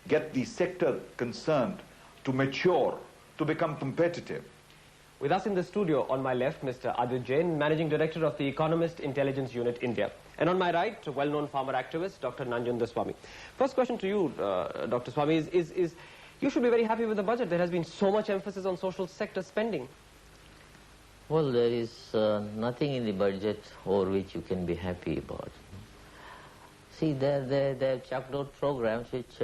get the sector concerned to mature, to become competitive? With us in the studio, on my left, Mr. Adit Jain, Managing Director of the Economist Intelligence Unit, India. And on my right, a well-known farmer activist, Dr. Nanjendra Swamy. First question to you, Dr. Swamy, is you should be very happy with the budget. There has been so much emphasis on social sector spending. Well, there is nothing in the budget over which you can be happy about. See, they have chucked out programs which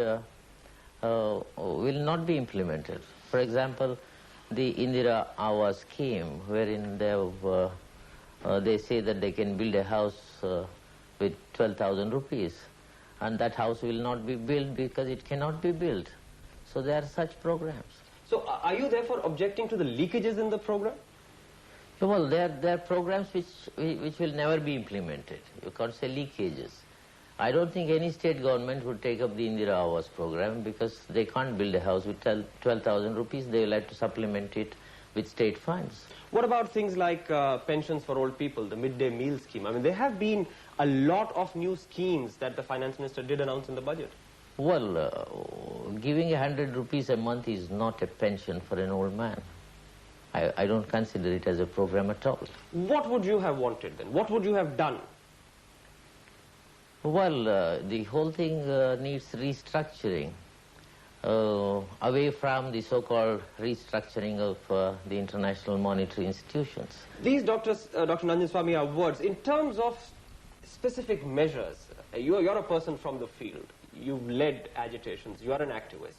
will not be implemented. For example, the Indira Awas scheme, wherein they say that they can build a house with 12,000 rupees, and that house will not be built because it cannot be built. So there are such programs. So are you therefore objecting to the leakages in the program? Well, there are programs which will never be implemented. You can't say leakages. I don't think any state government would take up the Indira Awas program because they can't build a house with 12,000 rupees. They will have to supplement it with state funds. What about things like pensions for old people, the midday meal scheme? I mean, there have been a lot of new schemes that the finance minister did announce in the budget. Well, giving 100 rupees a month is not a pension for an old man. I don't consider it as a program at all. What would you have wanted then? What would you have done? Well, the whole thing needs restructuring, away from the so-called restructuring of the international monetary institutions. These, Dr. Nanjendra Swamy, are words. In terms of specific measures, you're a person from the field. You've led agitations. You are an activist.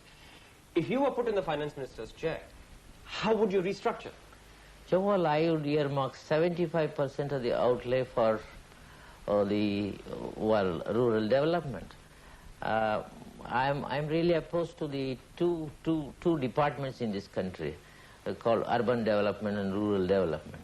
If you were put in the finance minister's chair, how would you restructure? So, well, I would earmark 75% of the outlay for rural development. I'm really opposed to the two departments in this country called urban development and rural development.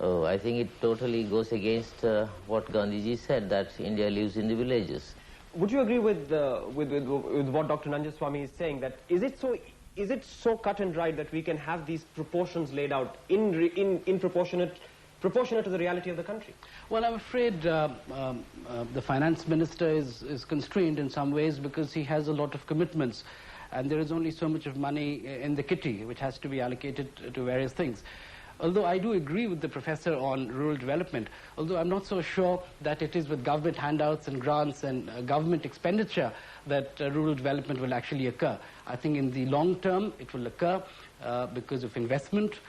I think it totally goes against what Gandhiji said, that India lives in the villages. Would you agree with what Dr. Nanjendra Swamy is saying, that is it so cut and dried that we can have these proportions laid out in proportionate to the reality of the country? Well, I'm afraid the finance minister is constrained in some ways because he has a lot of commitments, and there is only so much of money in the kitty which has to be allocated to various things. Although I do agree with the professor on rural development, although I'm not so sure that it is with government handouts and grants and government expenditure that rural development will actually occur. I think in the long term it will occur because of investment,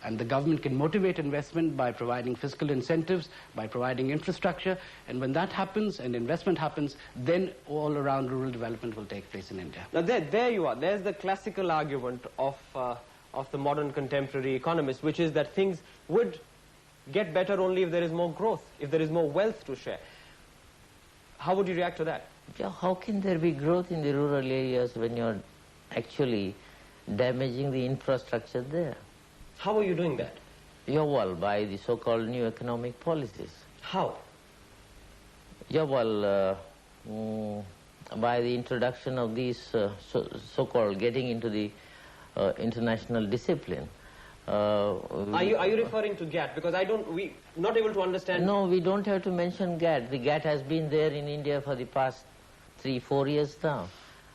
and the government can motivate investment by providing fiscal incentives, by providing infrastructure, and when that happens and investment happens, then all around rural development will take place in India. Now there you are. There's the classical argument of the modern contemporary economist, which is that things would get better only if there is more growth, if there is more wealth to share. How would you react to that? Yeah, how can there be growth in the rural areas when you're actually damaging the infrastructure there? How are you doing that? Yeah, well, by the so-called new economic policies. How? Yeah, well, by the introduction of these so-called getting into the international discipline. Are you referring to GATT? Because we're not able to understand. No, we don't have to mention GATT. The GATT has been there in India for the past 3-4 years now.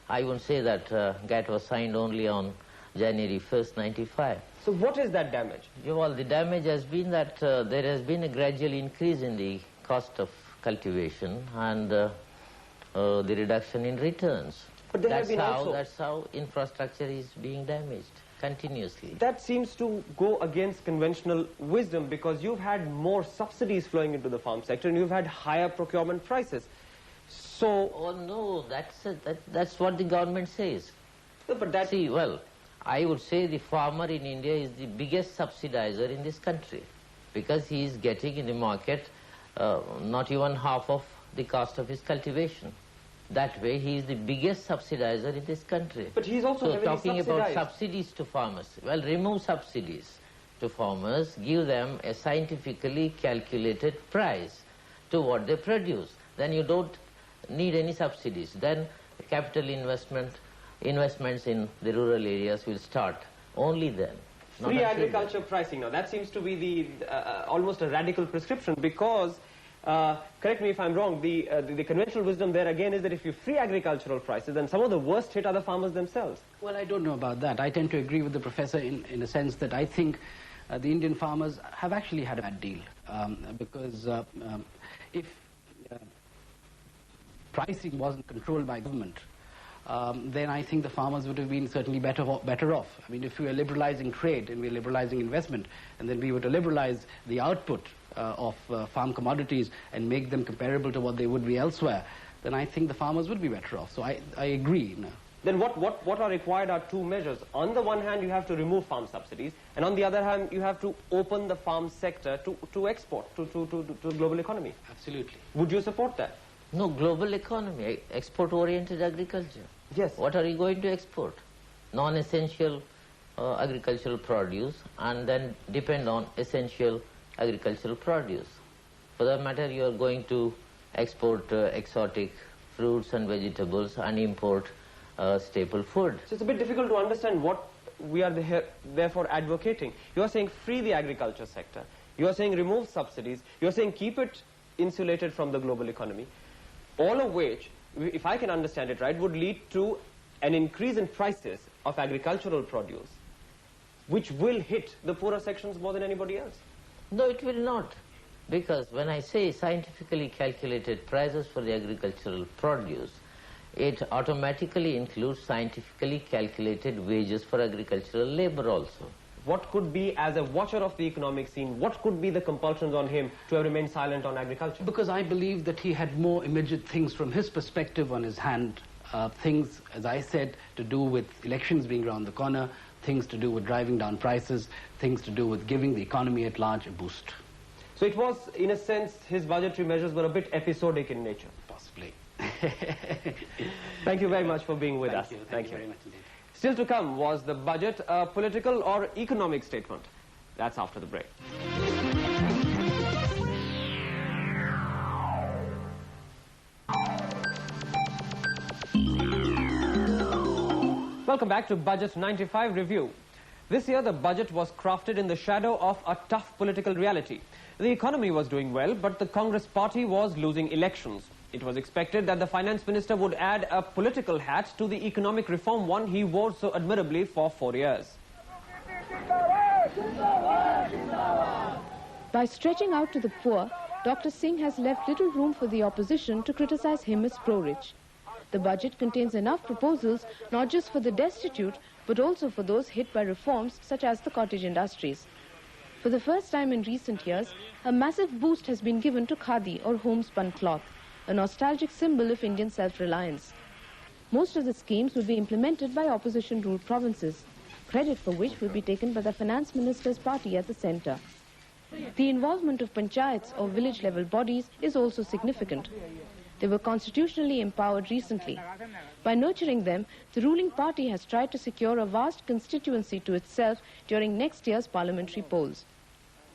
I won't say that GATT was signed only on January 1st, 95. So what is that damage? Yeah, well, the damage has been that there has been a gradual increase in the cost of cultivation and the reduction in returns. But that's how infrastructure is being damaged continuously. That seems to go against conventional wisdom, because you've had more subsidies flowing into the farm sector and you've had higher procurement prices. So... Oh no, that's what the government says. No, but that... See, well, I would say the farmer in India is the biggest subsidizer in this country, because he is getting in the market not even half of the cost of his cultivation. That way, he is the biggest subsidizer in this country. But he's also so talking about subsidies to farmers. Well, remove subsidies to farmers, give them a scientifically calculated price to what they produce. Then you don't need any subsidies. Then capital investments in the rural areas will start only then. Free agriculture pricing now, that seems to be the almost a radical prescription, because Correct me if I'm wrong, the conventional wisdom there again is that if you free agricultural prices, then some of the worst hit are the farmers themselves. Well, I don't know about that. I tend to agree with the professor in a sense that I think the Indian farmers have actually had a bad deal because if pricing wasn't controlled by government, then I think the farmers would have been certainly better off. I mean, if we are liberalizing trade and we are liberalizing investment, and then we were to liberalize the output of farm commodities and make them comparable to what they would be elsewhere, then I think the farmers would be better off. So I agree. No. Then what are required are two measures. On the one hand, you have to remove farm subsidies, and on the other hand, you have to open the farm sector to export, to the global economy. Absolutely. Would you support that? No, global economy, export-oriented agriculture. Yes. What are you going to export? Non-essential agricultural produce, and then depend on essential agricultural produce. For that matter, you are going to export exotic fruits and vegetables and import staple food. So it's a bit difficult to understand what we are therefore advocating. You are saying free the agriculture sector. You are saying remove subsidies. You are saying keep it insulated from the global economy. All of which, if I can understand it right, would lead to an increase in prices of agricultural produce, which will hit the poorer sections more than anybody else. No, it will not. Because when I say scientifically calculated prices for the agricultural produce, it automatically includes scientifically calculated wages for agricultural labor also. What could be, as a watcher of the economic scene, what could be the compulsions on him to have remained silent on agriculture? Because I believe that he had more immediate things from his perspective on his hand. Things, as I said, to do with elections being around the corner, things to do with driving down prices, things to do with giving the economy at large a boost. So it was, in a sense, his budgetary measures were a bit episodic in nature. Possibly. Thank you very much for being with us. Thank you very much indeed. Still to come, was the budget a political or economic statement? That's after the break. Welcome back to Budget 95 Review. This year the budget was crafted in the shadow of a tough political reality. The economy was doing well, but the Congress party was losing elections. It was expected that the finance minister would add a political hat to the economic reform one he wore so admirably for 4 years. By stretching out to the poor, Dr. Singh has left little room for the opposition to criticize him as pro-rich. The budget contains enough proposals not just for the destitute, but also for those hit by reforms such as the cottage industries. For the first time in recent years, a massive boost has been given to khadi or homespun cloth, a nostalgic symbol of Indian self-reliance. Most of the schemes will be implemented by opposition-ruled provinces, credit for which will be taken by the finance minister's party at the centre. The involvement of panchayats or village-level bodies is also significant. They were constitutionally empowered recently. By nurturing them, the ruling party has tried to secure a vast constituency to itself during next year's parliamentary polls.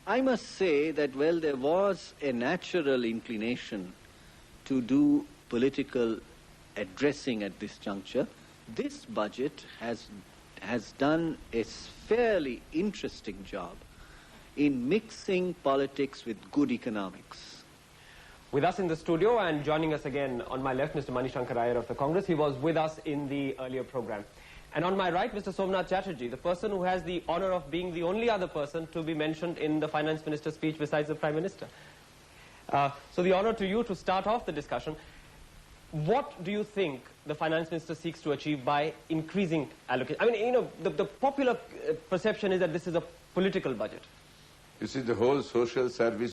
I must say that, well, there was a natural inclination to do political addressing at this juncture. This budget has done a fairly interesting job in mixing politics with good economics. With us in the studio and joining us again on my left, Mr. Mani Shankar Iyer of the Congress. He was with us in the earlier program. And on my right, Mr. Somnath Chatterjee, the person who has the honor of being the only other person to be mentioned in the finance minister's speech besides the Prime Minister. So the honor to you to start off the discussion. What do you think the finance minister seeks to achieve by increasing allocation? I mean, you know, the popular perception is that this is a political budget. You see, the whole social service